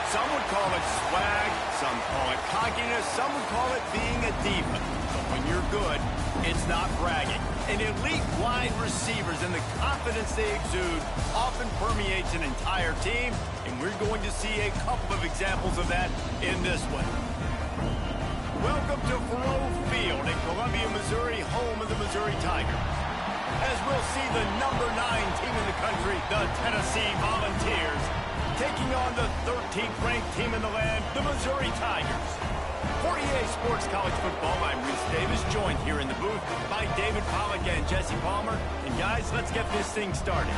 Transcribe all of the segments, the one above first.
Some would call it swag, some call it cockiness, some would call it being a diva. But when you're good, it's not bragging. And elite wide receivers and the confidence they exude often permeates an entire team, and we're going to see a couple of examples of that in this one. Welcome to Faroe Field in Columbia, Missouri, home of the Missouri Tigers. As we'll see the number 9 team in the country, the Tennessee Volunteers, taking on the 13th ranked team in the land, the Missouri Tigers. For EA Sports College Football, I'm Reese Davis, joined here in the booth by David Pollack and Jesse Palmer. And guys, let's get this thing started.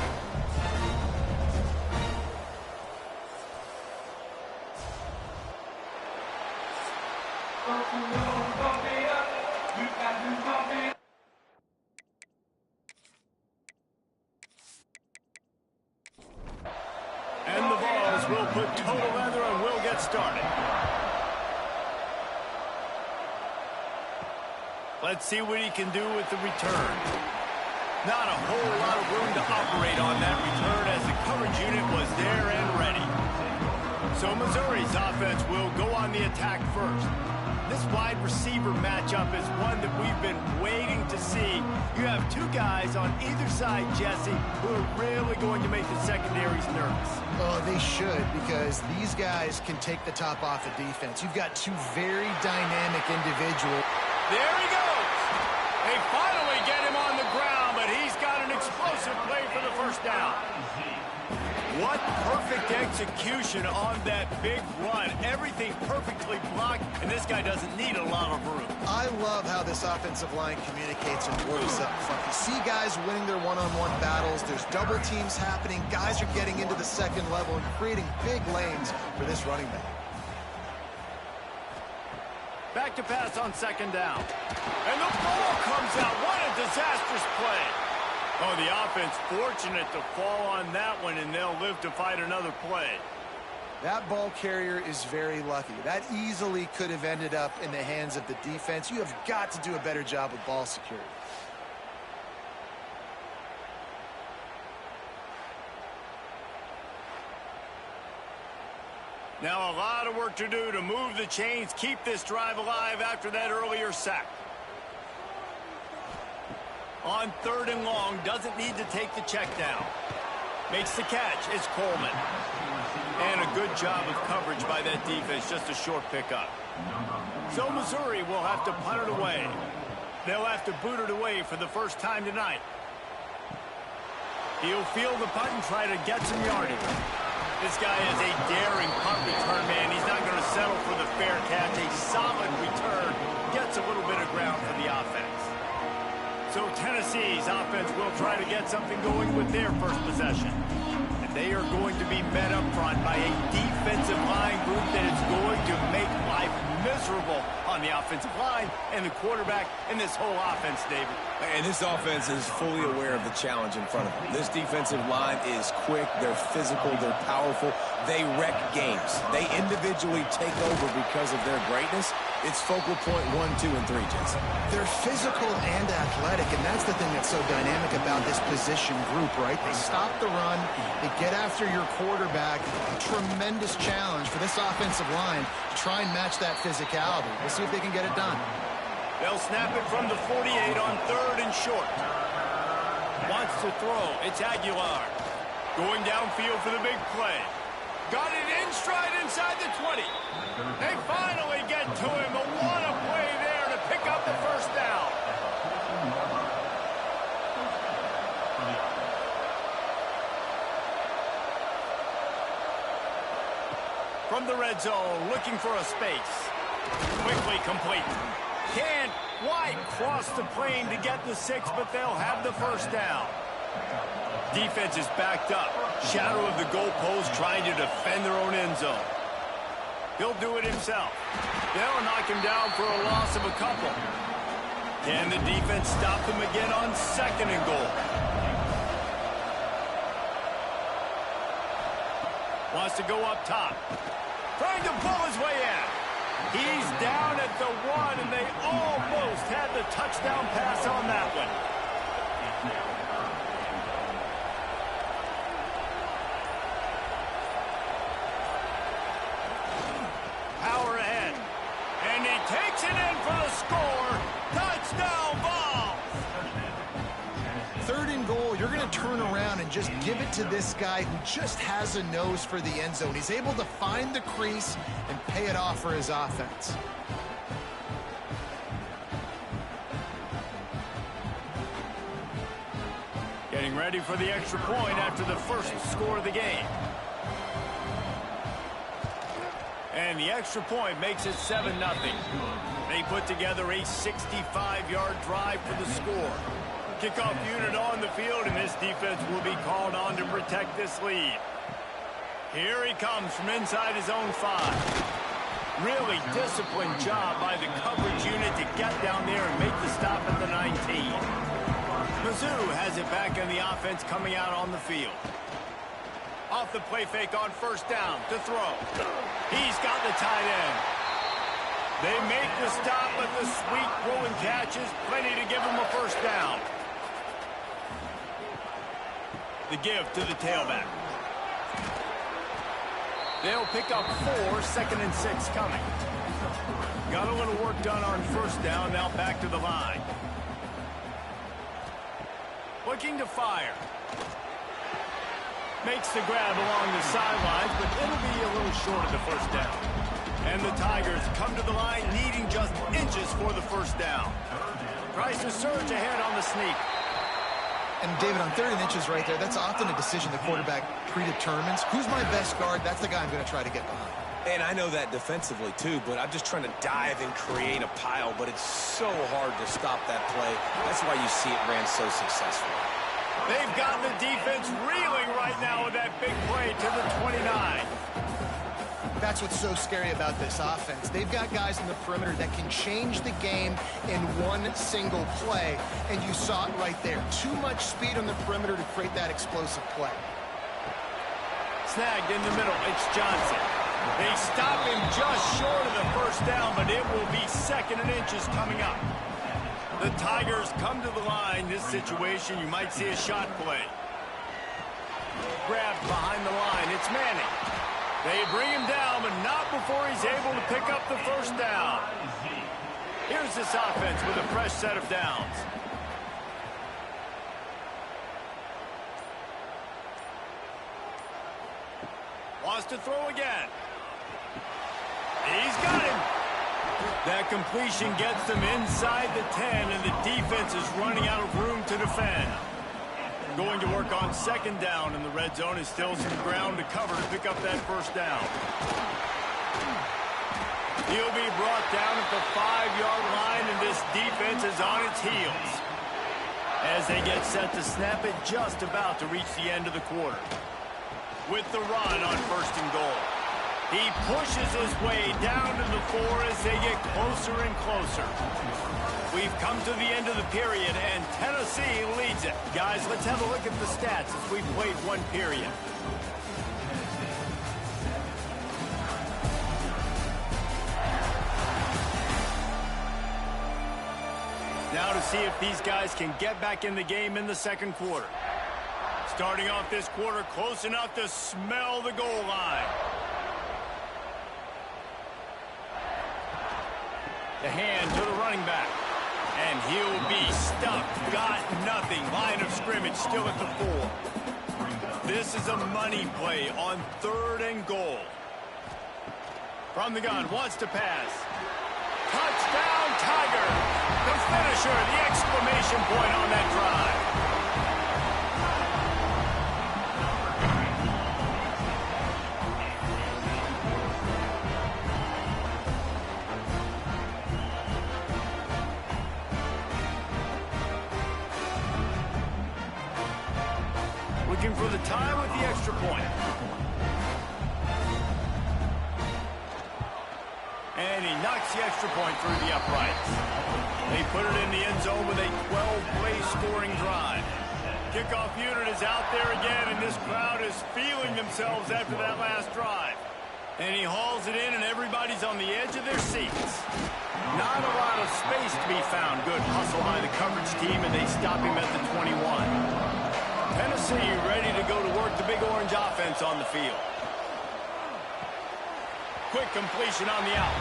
And the balls will put total leather and we'll get started. Let's see what he can do with the return. Not a whole lot of room to operate on that return as the coverage unit was there and ready. So Missouri's offense will go on the attack first. This wide receiver matchup is one that we've been waiting to see. You have two guys on either side, Jesse, who are really going to make the secondaries nervous. Oh, they should, because these guys can take the top off the defense. You've got two very dynamic individuals. There he goes. They finally get him on the ground, but he's got an explosive play for the first down. What perfect execution on that big run. Everything perfectly blocked, and this guy doesn't need a lot of room. I love how this offensive line communicates and works up front. You see guys winning their one-on-one battles. There's double teams happening. Guys are getting into the second level and creating big lanes for this running back. Back to pass on second down. And the ball comes out. What a disastrous play. Oh, the offense fortunate to fall on that one, and they'll live to fight another play. That ball carrier is very lucky. That easily could have ended up in the hands of the defense. You have got to do a better job with ball security. Now a lot of work to do to move the chains, keep this drive alive after that earlier sack. On third and long, doesn't need to take the check down. Makes the catch, it's Coleman. And a good job of coverage by that defense, just a short pickup. So Missouri will have to punt it away. They'll have to boot it away for the first time tonight. He'll field the punt and try to get some yardage. This guy is a daring punt return man. He's not going to settle for the fair catch. A solid return gets a little bit of ground for the offense. So Tennessee's offense will try to get something going with their first possession. And they are going to be met up front by a defensive line group that is going to make life miserable on the offensive line and the quarterback and this whole offense, David. And this offense is fully aware of the challenge in front of them. This defensive line is quick, they're physical, they're powerful, they wreck games. They individually take over because of their greatness. It's focal point 1, 2, and 3, Jason. They're physical and athletic, and that's the thing that's so dynamic about this position group, right? They stop the run, they get after your quarterback. Tremendous challenge for this offensive line to try and match that physicality. We'll see if they can get it done. They'll snap it from the 48 on third and short. Wants to throw. It's Aguilar. Going downfield for the big play. Got it in stride inside the 20. They finally get to him, but what a play there to pick up the first down. From the red zone, looking for a space. Quickly complete. Can't quite cross the plane to get the 6, but they'll have the first down. Defense is backed up. Shadow of the goalpost trying to defend their own end zone. He'll do it himself. They'll knock him down for a loss of a couple. Can the defense stop them again on second and goal? Wants to go up top. Trying to pull his way in. He's down at the 1, and they almost had the touchdown pass on that one. takes it in for the score. Touchdown ball. 3rd and goal, you're going to turn around and just give it to this guy who just has a nose for the end zone. He's able to find the crease and pay it off for his offense. Getting ready for the extra point after the first score of the game. And the extra point makes it 7-0. They put together a 65-yard drive for the score. Kickoff unit on the field, and this defense will be called on to protect this lead. Here he comes from inside his own 5. Really disciplined job by the coverage unit to get down there and make the stop at the 19. Mizzou has it back in the offense coming out on the field. Off the play fake on 1st down to throw. He's got the tight end. They make the stop, but the sweet throw and catch is plenty to give him a 1st down. The give to the tailback. They'll pick up 4, 2nd and 6 coming. Got a little work done on 1st down, now back to the line. Looking to fire. Makes the grab along the sidelines, but it'll be a little short of the 1st down. And the Tigers come to the line needing just inches for the 1st down. Tries to surge ahead on the sneak. And David, on 3rd and inches right there, that's often a decision the quarterback predetermines. Who's my best guard? That's the guy I'm going to try to get behind. And I know that defensively, too, but I'm just trying to dive and create a pile, but it's so hard to stop that play. That's why you see it ran so successfully. They've got the defense reeling right now with that big play to the 29. That's what's so scary about this offense. They've got guys in the perimeter that can change the game in one single play, and you saw it right there. Too much speed on the perimeter to create that explosive play. Snagged in the middle, it's Johnson. They stop him just short of the 1st down, but it will be 2nd and inches coming up. The Tigers come to the line. This situation, you might see a shot play. Grabbed behind the line, it's Manning. They bring him down, but not before he's able to pick up the 1st down. Here's this offense with a fresh set of downs. Wants to throw again. He's got him. That completion gets them inside the 10, and the defense is running out of room to defend. Going to work on 2nd down, and the red zone is still some ground to cover to pick up that 1st down. He'll be brought down at the 5-yard line, and this defense is on its heels as they get set to snap it, just about to reach the end of the quarter. With the run on 1st and goal. He pushes his way down to the 4 as they get closer and closer. We've come to the end of the period, and Tennessee leads it. Guys, let's have a look at the stats as we've played one period. Now to see if these guys can get back in the game in the 2nd quarter. Starting off this quarter close enough to smell the goal line. The hand to the running back. And he'll be stuffed. Got nothing. Line of scrimmage still at the 4. This is a money play on 3rd and goal. From the gun, wants to pass. Touchdown, Tiger! The finisher, the exclamation point on that drive. Looking for the tie with the extra point. And he knocks the extra point through the uprights. They put it in the end zone with a 12-play scoring drive. Kickoff unit is out there again, and this crowd is feeling themselves after that last drive. And he hauls it in, and everybody's on the edge of their seats. Not a lot of space to be found. Good hustle by the coverage team, and they stop him at the 21. Tennessee ready to go to work the Big Orange offense on the field. Quick completion on the out.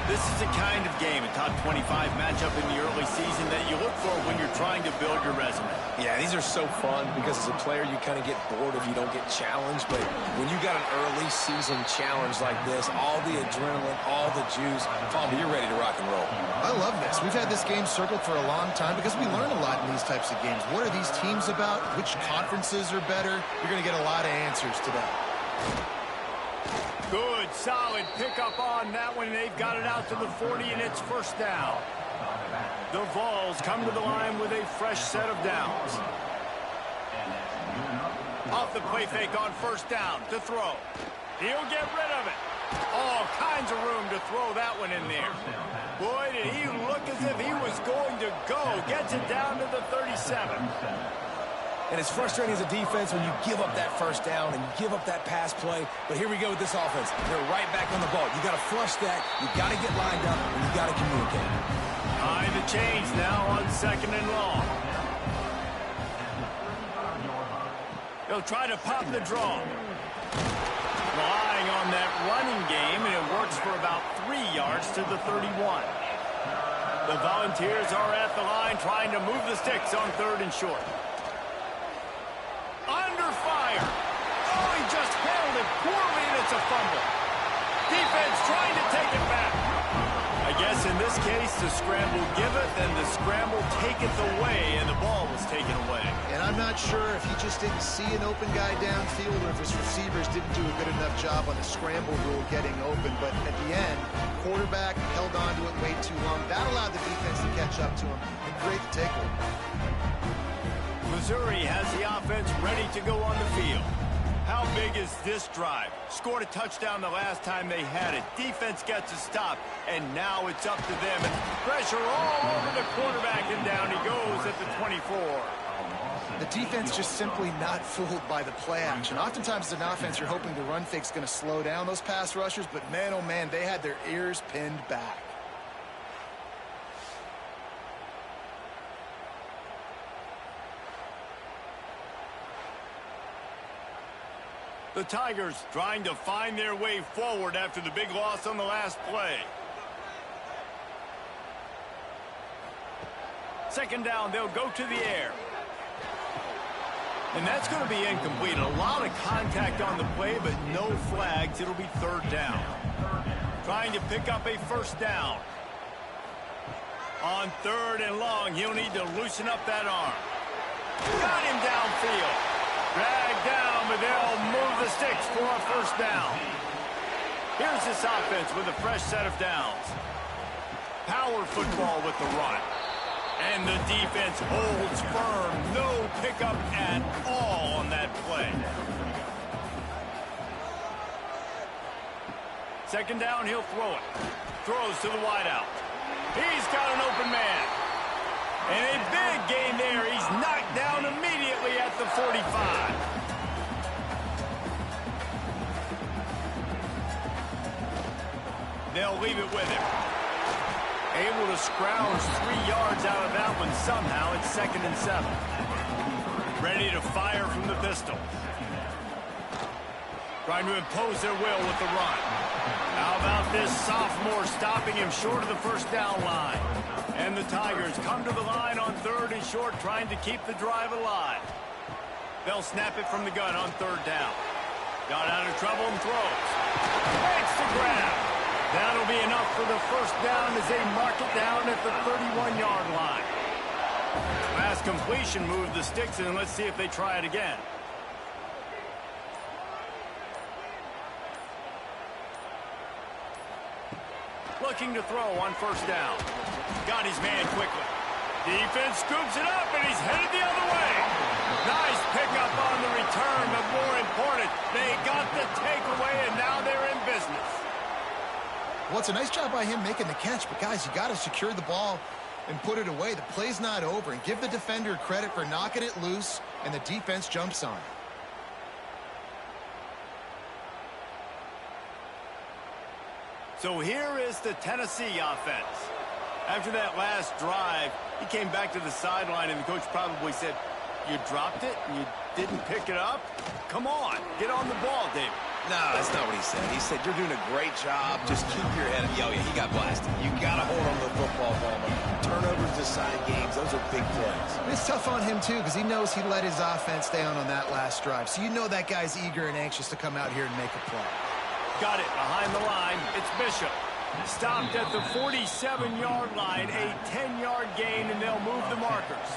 This is the kind of game, a top 25 matchup in the early season that you look for when you're trying to build your resume. Yeah, these are so fun because as a player, you kind of get bored if you don't get challenged. But when you got an early season challenge like this, all the adrenaline, all the juice, Palmer, you're ready to rock and roll. I love this. We've had this game circled for a long time because we learn a lot in these types of games. What are these teams about? Which conferences are better? You're going to get a lot of answers today. Good, solid pickup on that one. They've got it out to the 40, and it's first down. The Vols come to the line with a fresh set of downs. Off the play fake on first down to throw. He'll get rid of it. All kinds of room to throw that one in there. Boy, did he look as if he was going to go. Gets it down to the 37. And it's frustrating as a defense when you give up that first down and you give up that pass play. But here we go with this offense. They're right back on the ball. You got to flush that. You got to get lined up, and you got to communicate. Time to change now on second and long. He'll try to pop the draw. Relying on that running game, and it works for about 3 yards to the 31. The Volunteers are at the line trying to move the sticks on third and short. Under fire. Oh, he just handled it poorly, and it's a fumble. Defense trying to take it back. I guess in this case, the scramble giveth and the scramble taketh away, and the ball was taken away. And I'm not sure if he just didn't see an open guy downfield or if his receivers didn't do a good enough job on the scramble rule getting open. But at the end, quarterback held on to it way too long. That allowed the defense to catch up to him and create the takeaway. Missouri has the offense ready to go on the field. How big is this drive? Scored a touchdown the last time they had it. Defense gets a stop, and now it's up to them. And pressure all over the quarterback, and down he goes at the 24. The defense just simply not fooled by the play action. Oftentimes as an offense, you're hoping the run fake's going to slow down those pass rushers, but man, oh man, they had their ears pinned back. The Tigers trying to find their way forward after the big loss on the last play. Second down, they'll go to the air. And that's going to be incomplete. A lot of contact on the play, but no flags. It'll be third down. Trying to pick up a first down. On third and long, he'll need to loosen up that arm. Got him downfield. Dragged down, but they'll move the sticks for a first down. Here's this offense with a fresh set of downs. Power football with the run. And the defense holds firm. No pickup at all on that play. Second down, he'll throw it. Throws to the wideout. He's got an open man. And a big gain there. He's knocked down immediately at the 45. They'll leave it with him. Able to scrounge 3 yards out of that one somehow. It's second and 7. Ready to fire from the pistol. Trying to impose their will with the run. How about this sophomore stopping him short of the first down line? And the Tigers come to the line on third and short, trying to keep the drive alive. They'll snap it from the gun on third down. Got out of trouble and throws. Makes the grab. That'll be enough for the first down as they mark it down at the 31-yard line. Last completion moved the sticks, and let's see if they try it again. Looking to throw on first down. Got his man quickly. Defense scoops it up, and he's headed the other way. Nice pickup on the return, but more important, they got the takeaway, and now they're in business. Well, it's a nice job by him making the catch, but guys, you got to secure the ball and put it away. The play's not over, and give the defender credit for knocking it loose, and the defense jumps on it. So here is the Tennessee offense. After that last drive, he came back to the sideline, and the coach probably said, "You dropped it and you didn't pick it up? Come on, get on the ball, David." No, that's not what he said. He said, you're doing a great job. Just keep your head up. Yo, yeah, he got blasted. You got to hold on to the football, Palmer. Turnovers decide games. Those are big plays. It's tough on him, too, because he knows he let his offense down on that last drive. So you know that guy's eager and anxious to come out here and make a play. Got it behind the line. It's Bishop. Stopped at the 47-yard line. A 10-yard gain, and they'll move the markers.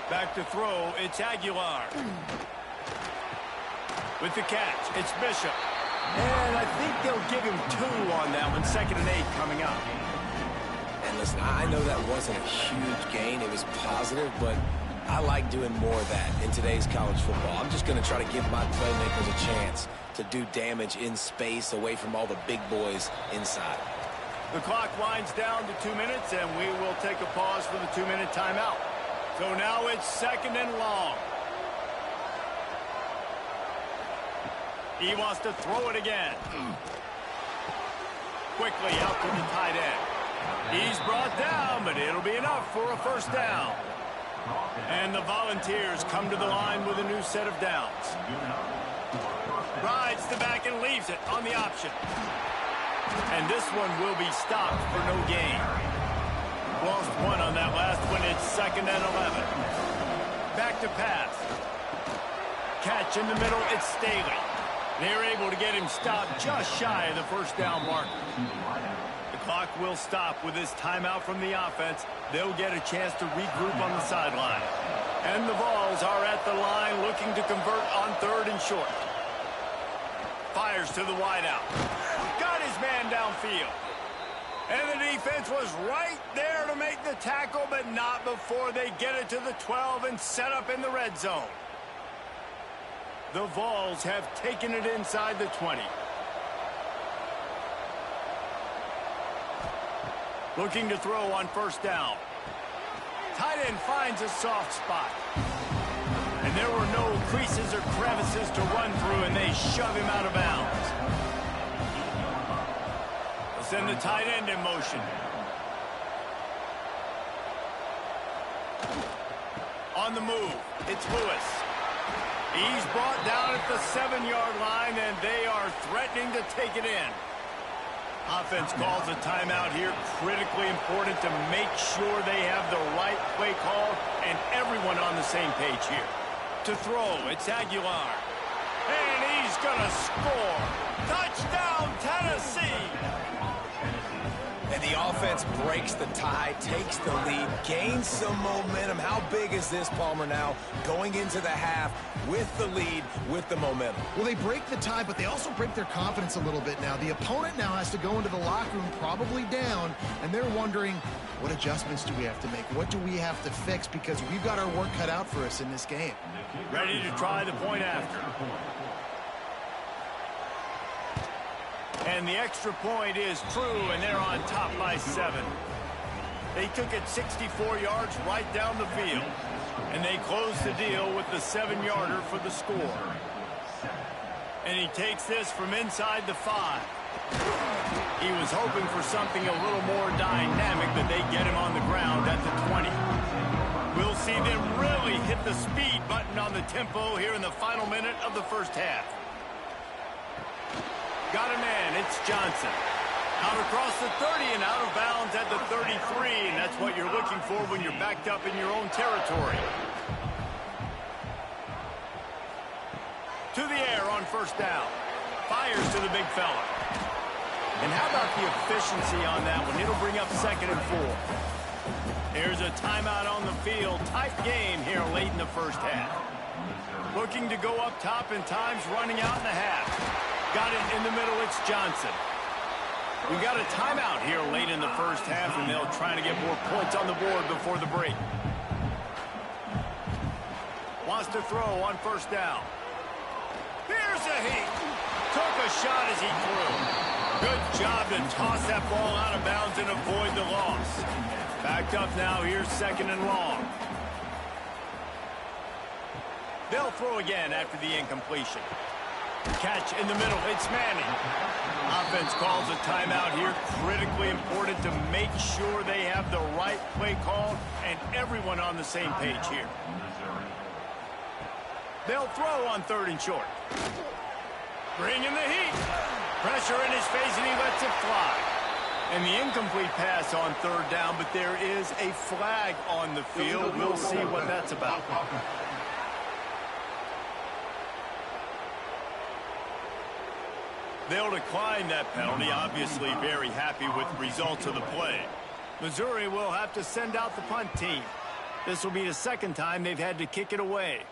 Back to throw, it's Aguilar. With the catch, it's Bishop. And I think they'll give him 2 on that one. 2nd and 8 coming up. And listen, I know that wasn't a huge gain. It was positive, but I like doing more of that in today's college football. I'm just going to try to give my playmakers a chance to do damage in space away from all the big boys inside. The clock winds down to 2 minutes, and we will take a pause for the 2-minute timeout. So now it's 2nd and long. He wants to throw it again. Quickly out to the tight end. He's brought down, but it'll be enough for a 1st down. And the Volunteers come to the line with a new set of downs. Rides the back and leaves it on the option. And this one will be stopped for no gain. Lost 1 on that last one. It's 2nd and 11. Back to pass. Catch in the middle. It's Staley. They're able to get him stopped just shy of the 1st down marker. The clock will stop with this timeout from the offense. They'll get a chance to regroup on the sideline. And the Vols are at the line looking to convert on 3rd and short. Fires to the wideout. Got his man downfield. And the defense was right there to make the tackle, but not before they get it to the 12 and set up in the red zone. The Vols have taken it inside the 20. Looking to throw on 1st down. Tight end finds a soft spot. And there were no creases or crevices to run through, and they shove him out of bounds. Send the tight end in motion. On the move, it's Lewis. He's brought down at the 7-yard line, and they are threatening to take it in. Offense calls a timeout here. Critically important to make sure they have the right play call and everyone on the same page here. To throw, it's Aguilar. And he's going to score. Touchdown, Tennessee! And the offense breaks the tie, takes the lead, gains some momentum. How big is this, Palmer, now going into the half with the lead, with the momentum? Well, they break the tie, but they also break their confidence a little bit now. The opponent now has to go into the locker room probably down, and they're wondering, what adjustments do we have to make? What do we have to fix? Because we've got our work cut out for us in this game. Ready to try the point after. And the extra point is true, and they're on top by 7. They took it 64 yards right down the field. And they close the deal with the 7-yarder for the score. And he takes this from inside the 5. He was hoping for something a little more dynamic, but they get him on the ground at the 20. We'll see them really hit the speed button on the tempo here in the final minute of the 1st half. Got a man, it's Johnson. Out across the 30 and out of bounds at the 33, and that's what you're looking for when you're backed up in your own territory. To the air on 1st down. Fires to the big fella. And how about the efficiency on that one? It'll bring up 2nd and 4. Here's a timeout on the field. Tight game here late in the 1st half. Looking to go up top and time's running out in the half. Got it in the middle, it's Johnson. We got a timeout here late in the 1st half, and they'll try to get more points on the board before the break. Wants to throw on 1st down. Here's a heat. Took a shot as he threw. Good job to toss that ball out of bounds and avoid the loss. Backed up now, here's 2nd and long. They'll throw again after the incompletion. Catch in the middle, it's Manning. Offense calls a timeout here. Critically important to make sure they have the right play call and everyone on the same page here. They'll throw on 3rd and short. Bringing the heat. Pressure in his face, and he lets it fly. And the incomplete pass on 3rd down, but there is a flag on the field. We'll see what that's about. They'll decline that penalty, obviously very happy with the results of the play. Missouri will have to send out the punt team. This will be the 2nd time they've had to kick it away.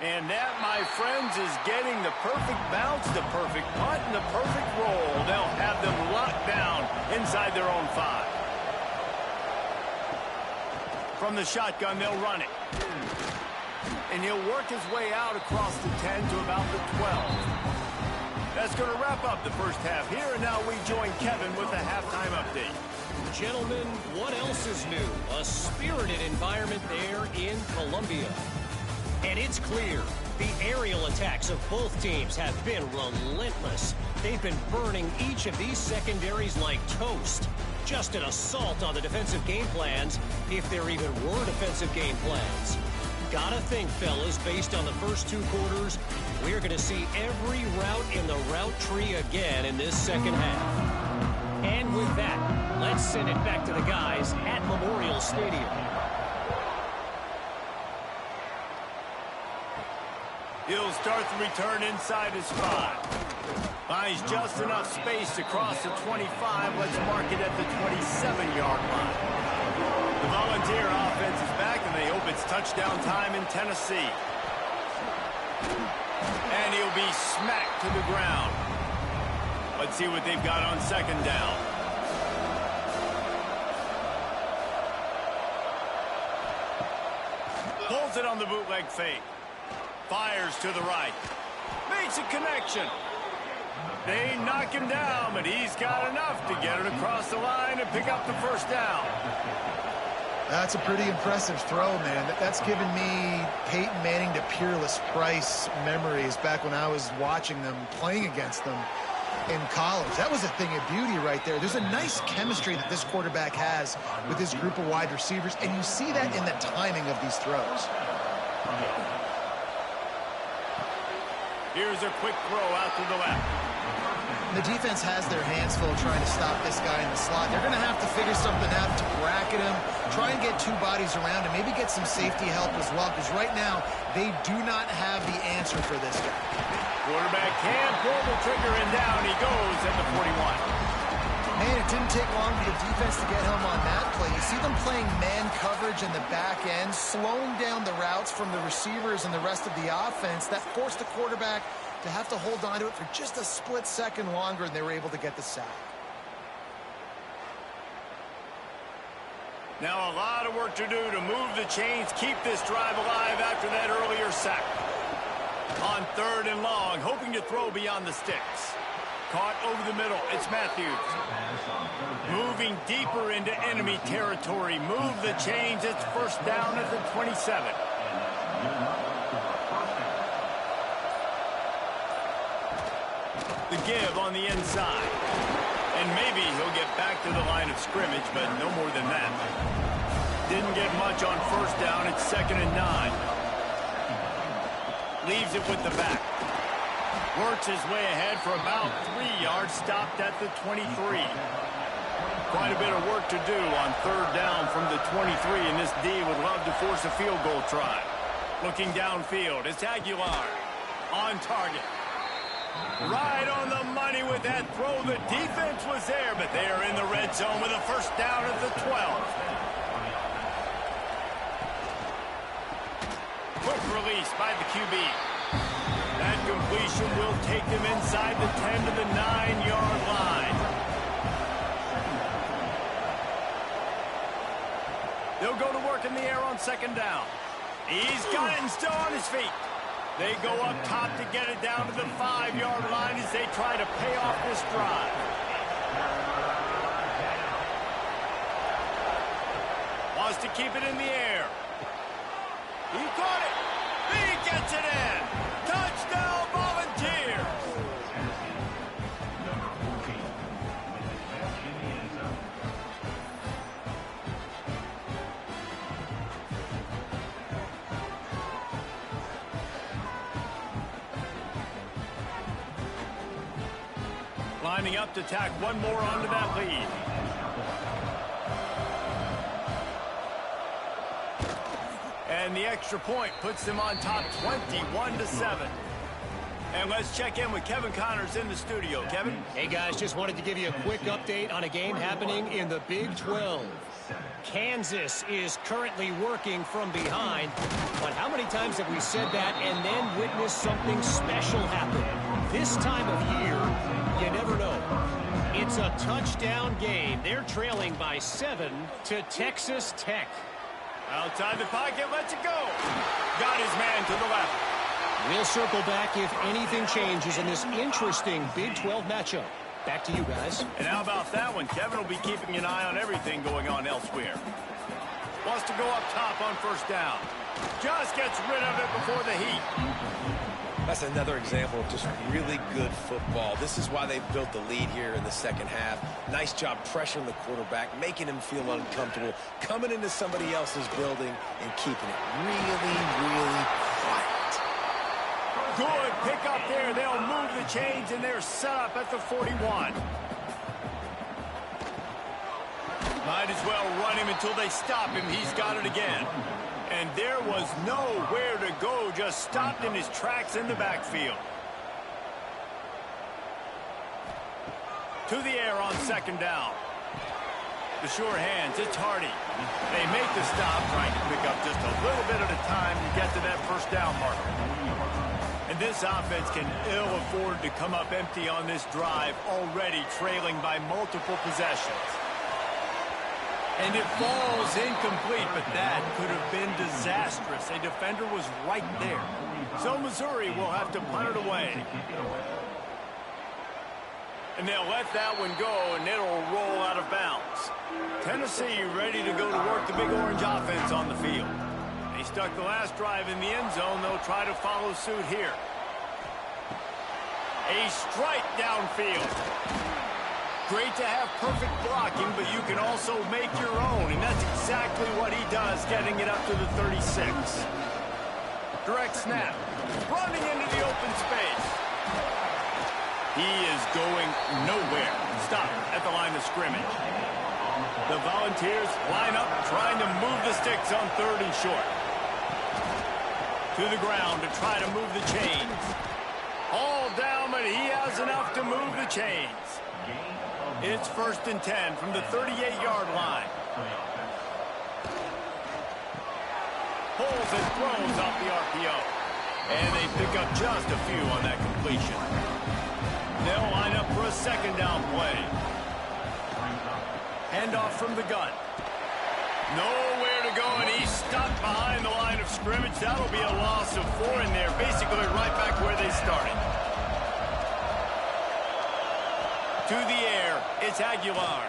And that, my friends, is getting the perfect bounce, the perfect punt, and the perfect roll. They'll have them locked down inside their own 5. From the shotgun, they'll run it. And he'll work his way out across the 10 to about the 12. That's going to wrap up the first half here, and now we join Kevin with the halftime update. Gentlemen, what else is new? A spirited environment there in Columbia. And it's clear, the aerial attacks of both teams have been relentless. They've been burning each of these secondaries like toast. Just an assault on the defensive game plans, if there even were defensive game plans. Gotta think, fellas, based on the first 2 quarters, we're going to see every route in the route tree again in this second half. And with that, let's send it back to the guys at Memorial Stadium. He'll start the return inside his 5. Finds just enough space to cross the 25. Let's mark it at the 27-yard line. The Volunteer offense is back, and they hope it's touchdown time in Tennessee. And he'll be smacked to the ground. Let's see what they've got on 2nd down. Pulls it on the bootleg fake. Fires to the right. Makes a connection. They knock him down, but he's got enough to get it across the line and pick up the 1st down. That's a pretty impressive throw, man. That's given me Peyton Manning to Peerless Price memories back when I was watching them, playing against them in college. That was a thing of beauty right there. There's a nice chemistry that this quarterback has with this group of wide receivers, and you see that in the timing of these throws. Here's a quick throw out to the left. The defense has their hands full trying to stop this guy in the slot. They're going to have to figure something out to bracket him, try and get 2 bodies around him, maybe get some safety help as well, because right now they do not have the answer for this guy. Quarterback can't pull the trigger, and down he goes at the 41. Man, it didn't take long for the defense to get home on that play. You see them playing man coverage in the back end, slowing down the routes from the receivers and the rest of the offense. That forced the quarterback to have to hold on to it for just a split second longer, and they were able to get the sack. Now a lot of work to do to move the chains, keep this drive alive after that earlier sack. On 3rd and long, hoping to throw beyond the sticks. Caught over the middle, it's Matthews. Moving deeper into enemy territory. Move the chains, it's 1st down at the 27. The give on the inside. And maybe he'll get back to the line of scrimmage, but no more than that. Didn't get much on 1st down, it's 2nd and 9. Leaves it with the back. Works his way ahead for about 3 yards, stopped at the 23. Quite a bit of work to do on 3rd down from the 23, and this D would love to force a field goal try. Looking downfield, it's Aguilar on target. Right on the money with that throw. The defense was there, but they are in the red zone with a 1st down at the 12. Quick release by the QB. That completion will take them inside the 10 to the 9-yard line. They'll go to work in the air on 2nd down. He's got it and still on his feet. They go up top to get it down to the 5-yard line as they try to pay off this drive. Wants to keep it in the air. He caught it. He gets it in. Touchdown, Volunteers. lining up to tack one more onto that lead. And the extra point puts them on top 21-7. And let's check in with Kevin Connors in the studio. Kevin? Hey, guys, just wanted to give you a quick update on a game happening in the Big 12. Kansas is currently working from behind. But how many times have we said that and then witnessed something special happen? This time of year, you never know. It's a touchdown game. They're trailing by 7 to Texas Tech. Outside the pocket, lets it go. Got his man to the left. We'll circle back if anything changes in this interesting Big 12 matchup. Back to you guys. And how about that one? Kevin will be keeping an eye on everything going on elsewhere. Wants to go up top on first down. Just gets rid of it before the heat. That's another example of just really good football. This is why they built the lead here in the second half. Nice job pressuring the quarterback, making him feel uncomfortable, coming into somebody else's building and keeping it really, really quiet. Good pick up there. They'll move the chains, and they're set up at the 41. Might as well run him until they stop him. He's got it again. And there was nowhere to go, just stopped in his tracks in the backfield. To the air on second down. The sure hands, it's Hardy. They make the stop, trying to pick up just a little bit at a time to get to that first down marker. And this offense can ill afford to come up empty on this drive, already trailing by multiple possessions. And it falls incomplete, but that could have been disastrous. A defender was right there. So Missouri will have to punt it away. And they'll let that one go, and it'll roll out of bounds. Tennessee ready to go to work the Big Orange offense on the field. They stuck the last drive in the end zone. They'll try to follow suit here. A strike downfield. Great to have perfect blocking, but you can also make your own, and that's exactly what he does, getting it up to the 36. Direct snap. Running into the open space. He is going nowhere. Stop at the line of scrimmage. The Volunteers line up, trying to move the sticks on third and short. To the ground to try to move the chains. All down, but he has enough to move the chains. It's 1st and 10 from the 38-yard line. Pulls and throws off the RPO. And they pick up just a few on that completion. They'll line up for a second down play. Handoff from the gun. Nowhere to go, and he's stopped behind the line of scrimmage. That'll be a loss of 4 in there, basically right back where they started. To the air, it's Aguilar.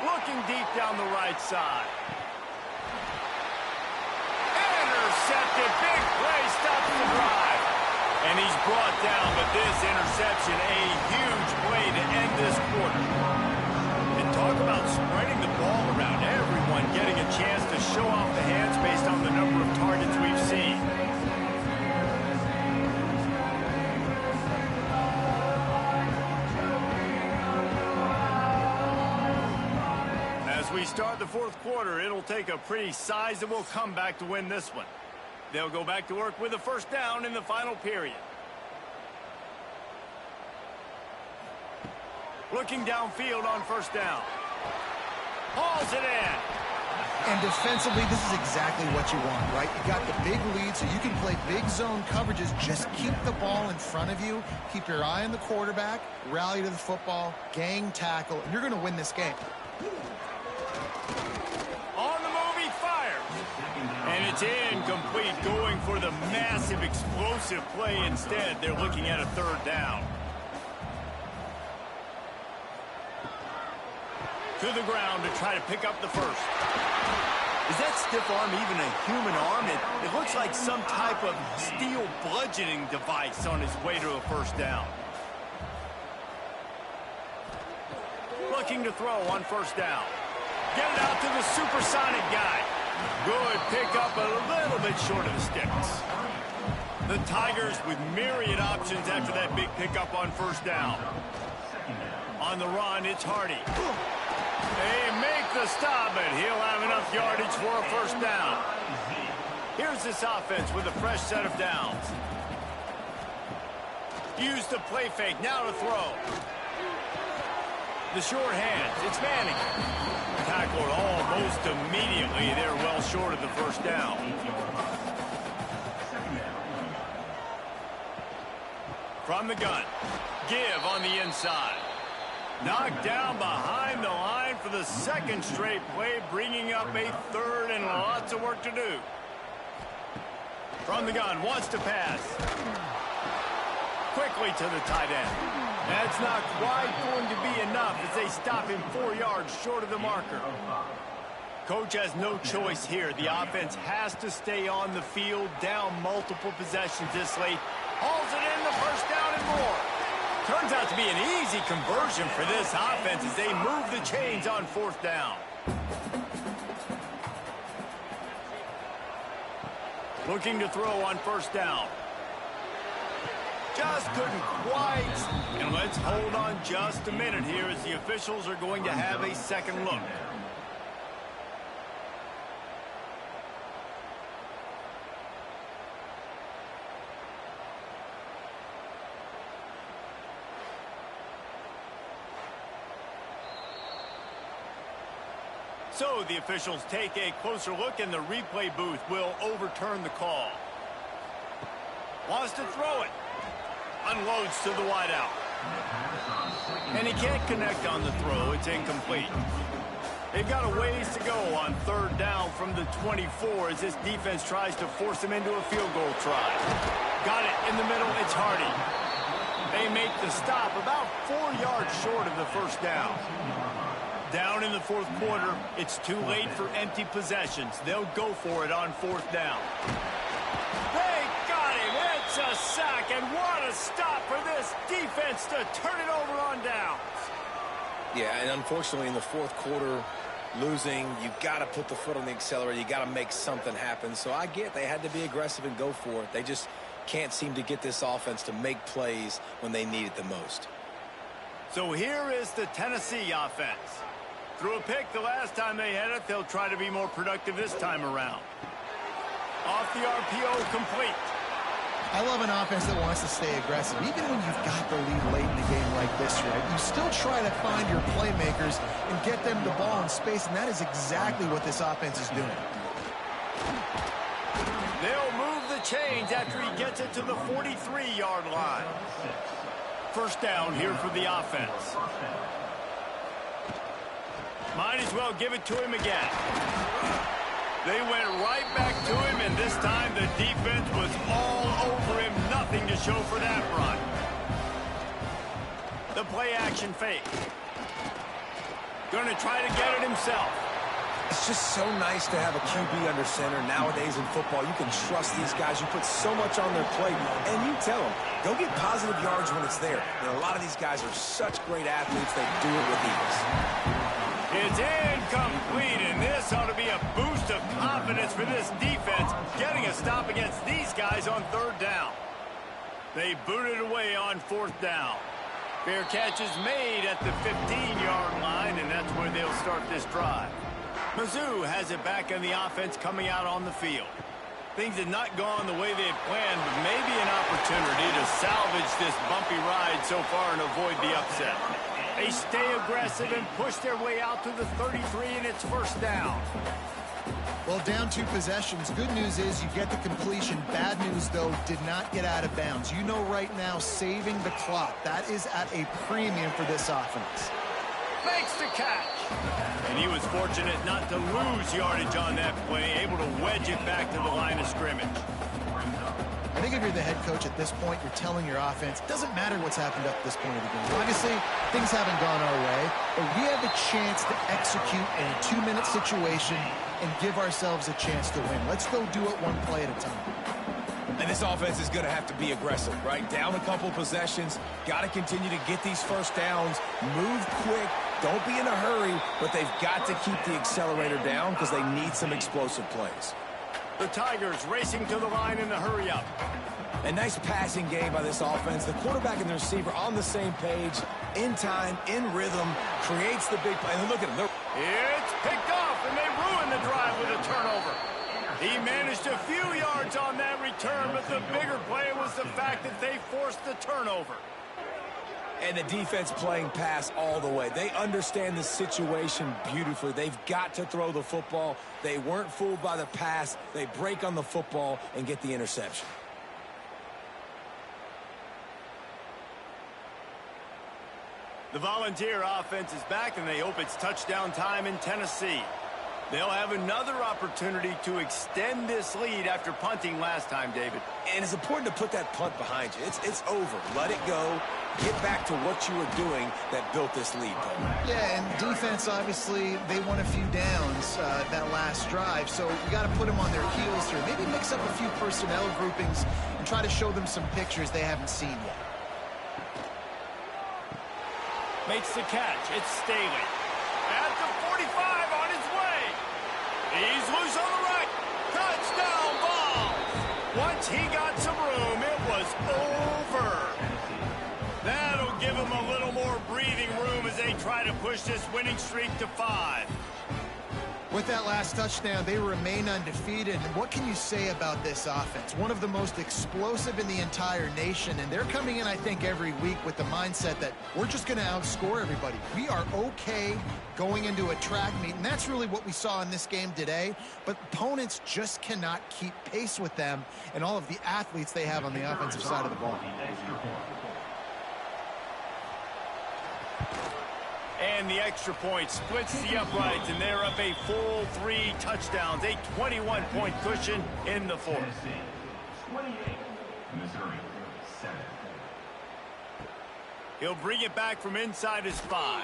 Looking deep down the right side. Intercepted, big play, stops the drive. And he's brought down, but this interception, a huge play to end this quarter. And talk about spreading the ball around, everyone getting a chance to show off the hands based on the number of targets we've seen. As we start the fourth quarter, it'll take a pretty sizable comeback to win this one. They'll go back to work with a first down in the final period. Looking downfield on first down. Hauls it in. And defensively, this is exactly what you want, right? You got the big lead, so you can play big zone coverages. Just keep the ball in front of you. Keep your eye on the quarterback. Rally to the football. Gang tackle. And you're going to win this game. On the move, he fires. And it's incomplete, going for the massive explosive play instead. They're looking at a third down. To the ground to try to pick up the first. Is that stiff arm even a human arm? It looks like some type of steel bludgeoning device on his way to a first down. Looking to throw on first down. Get it out to the supersonic guy. Good pickup, a little bit short of the sticks. The Tigers with myriad options after that big pickup on first down. on the run. It's Hardy. They make the stop, but he'll have enough yardage for a first down. Here's this offense with a fresh set of downs. Use the play fake. Now to throw. The short hands. It's Manning. Tackled almost immediately. They're well short of the first down. From the gun. Give on the inside. Knocked down behind the line for the second straight play, bringing up a third and lots of work to do. From the gun, wants to pass. Quickly to the tight end. That's not quite going to be enough as they stop him 4 yards short of the marker. Coach has no choice here. The offense has to stay on the field, down multiple possessions this late. Hauls it in, the first down and more. Turns out to be an easy conversion for this offense as they move the chains on fourth down. Looking to throw on first down. Just couldn't quite. And let's hold on just a minute here as the officials are going to have a second look. So the officials take a closer look, and the replay booth will overturn the call. Wants to throw it. Unloads to the wideout. And he can't connect on the throw. It's incomplete. They've got a ways to go on third down from the 24 as this defense tries to force them into a field goal try. Got it in the middle. It's Hardy. They make the stop about 4 yards short of the first down. Down in the fourth quarter, it's too late for empty possessions. They'll go for it on fourth down. They got him. It's a sack, and what a stop for this defense to turn it over on downs. Yeah, and unfortunately in the fourth quarter, losing, you got to put the foot on the accelerator. You got to make something happen. So I get they had to be aggressive and go for it. They just can't seem to get this offense to make plays when they need it the most. So here is the Tennessee offense. Threw a pick the last time they had it. They'll try to be more productive this time around. Off the RPO, complete. I love an offense that wants to stay aggressive. Even when you've got the lead late in the game like this, right? You still try to find your playmakers and get them the ball in space, and that is exactly what this offense is doing. They'll move the chains after he gets it to the 43-yard line. First down here for the offense. Might as well give it to him again. They went right back to him, and this time the defense was all over him. Nothing to show for that run. The play-action fake. Going to try to get it himself. It's just so nice to have a QB under center. Nowadays in football, you can trust these guys. You put so much on their plate, and you tell them, go get positive yards when it's there. And a lot of these guys are such great athletes, they do it with ease. It's incomplete, and this ought to be a boost of confidence for this defense, getting a stop against these guys on third down. They boot it away on fourth down. Fair catch is made at the 15-yard line, and that's where they'll start this drive. Mizzou has it back in the offense coming out on the field. Things had not gone the way they had planned, but maybe an opportunity to salvage this bumpy ride so far and avoid the upset. They stay aggressive and push their way out to the 33, and it's first down. Well, down 2 possessions. Good news is you get the completion. Bad news, though, did not get out of bounds. You know right now, saving the clock. That is at a premium for this offense. Makes the catch. And he was fortunate not to lose yardage on that play, able to wedge it back to the line of scrimmage. I think if you're the head coach at this point, you're telling your offense, it doesn't matter what's happened up to this point of the game. Obviously, things haven't gone our way, but we have a chance to execute in a 2-minute situation and give ourselves a chance to win. Let's go do it one play at a time. And this offense is going to have to be aggressive, right? Down a couple possessions, got to continue to get these first downs, move quick, don't be in a hurry, but they've got to keep the accelerator down because they need some explosive plays. The Tigers racing to the line in the hurry-up. A nice passing game by this offense. The quarterback and the receiver on the same page, in time, in rhythm, creates the big play. And look at him. It's picked off, and they ruined the drive with a turnover. He managed a few yards on that return, but the bigger play was the fact that they forced the turnover. And the defense playing pass all the way. They understand the situation beautifully. They've got to throw the football. They weren't fooled by the pass. They break on the football and get the interception. The Volunteer offense is back, and they hope it's touchdown time in Tennessee. They'll have another opportunity to extend this lead after punting last time, David. And it's important to put that punt behind you. It's over. Let it go. Get back to what you were doing that built this lead, Paul. Yeah, and defense, obviously, they won a few downs that last drive, so you got to put them on their heels here. Maybe mix up a few personnel groupings and try to show them some pictures they haven't seen yet. Makes the catch. It's Staley. At the 45 on his way. He's loose on the right. Touchdown ball. Once he got some room, it was over. That'll give him a little more breathing room as they try to push this winning streak to 5. With that last touchdown, they remain undefeated. And what can you say about this offense? One of the most explosive in the entire nation, and they're coming in, I think, every week with the mindset that we're just going to outscore everybody. We are okay going into a track meet, and that's really what we saw in this game today. But opponents just cannot keep pace with them and all of the athletes they have on the offensive side of the ball. And the extra point splits the uprights, and they're up a full 3 touchdowns, a 21-point cushion in the fourth. 28, Missouri, 7. He'll bring it back from inside his 5.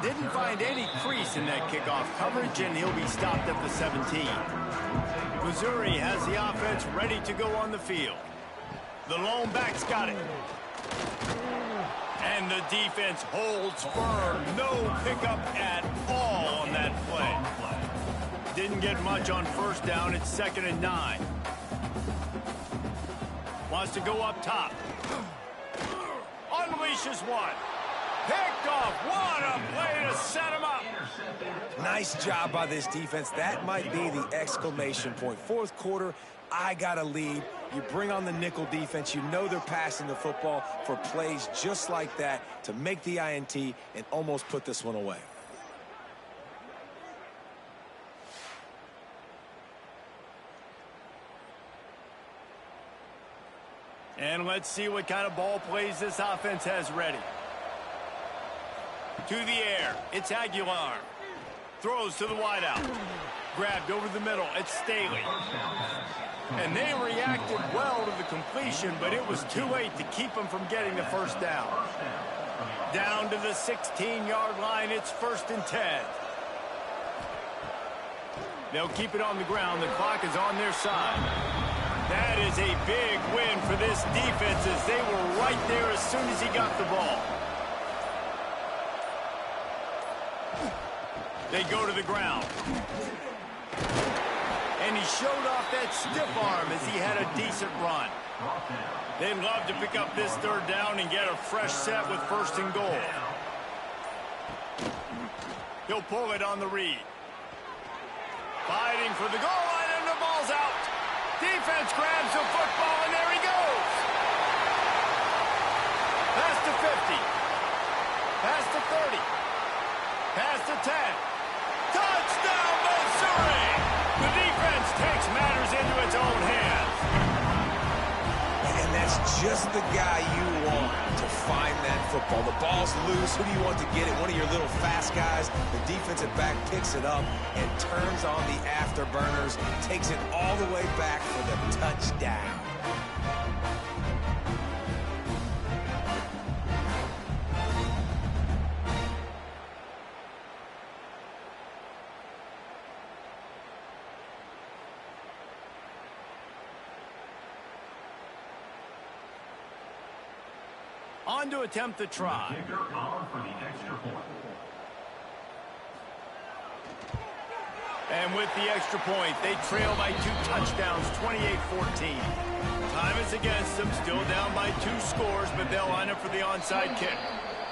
Didn't find any crease in that kickoff coverage, and he'll be stopped at the 17. Missouri has the offense ready to go on the field. The lone back's got it. And the defense holds firm. No pickup at all on that play. Didn't get much on first down. It's 2nd and 9. Wants to go up top. Unleashes one. Picked off. What a play to set him up. Nice job by this defense. That might be the exclamation point. Fourth quarter, I got a lead. You bring on the nickel defense. You know they're passing the football for plays just like that to make the INT and almost put this one away. And let's see what kind of ball plays this offense has ready. To the air. It's Aguilar. Throws to the wideout. Grabbed over the middle. It's Staley. And they reacted well to the completion, but it was too late to keep them from getting the first down. Down to the 16-yard line. It's 1st and 10. They'll keep it on the ground. The clock is on their side. That is a big win for this defense as they were right there as soon as he got the ball. They go to the ground. And he showed off that stiff arm as he had a decent run. They'd love to pick up this 3rd down and get a fresh set with 1st and goal. He'll pull it on the read. Fighting for the goal line, and the ball's out. Defense grabs the football, and there he goes. Pass to 50. Pass to 30. Pass to 10. Touchdown, Missouri! The defense takes matters into its own hands. And that's just the guy you want to find that football. The ball's loose. Who do you want to get it? One of your little fast guys. The defensive back picks it up and turns on the afterburners. Takes it all the way back for the touchdown. On to attempt the try. Kicker on for the extra point. And with the extra point, they trail by 2 touchdowns, 28-14. Time is against them. Still down by 2 scores, but they'll line up for the onside kick.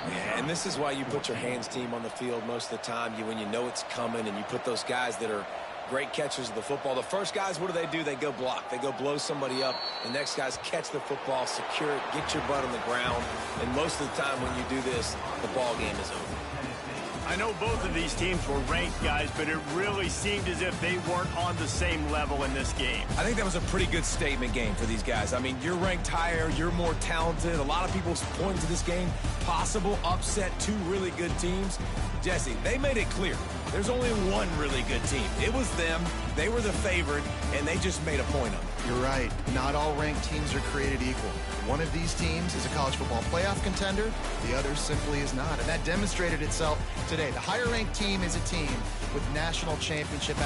Yeah, and this is why you put your hands team on the field most of the time. When you know it's coming, and you put those guys that are great catchers of the football. The first guys, what do? They go block. They go blow somebody up. The next guys catch the football, secure it, get your butt on the ground. And most of the time when you do this, the ball game is over. I know both of these teams were ranked, guys, but it really seemed as if they weren't on the same level in this game. I think that was a pretty good statement game for these guys. I mean, you're ranked higher, you're more talented. A lot of people point to this game, possible upset, 2 really good teams. Jesse, they made it clear. There's only one really good team. It was them. They were the favorite, and they just made a point of it. You're right. Not all ranked teams are created equal. One of these teams is a college football playoff contender. The other simply is not. And that demonstrated itself today. The higher ranked team is a team with national championship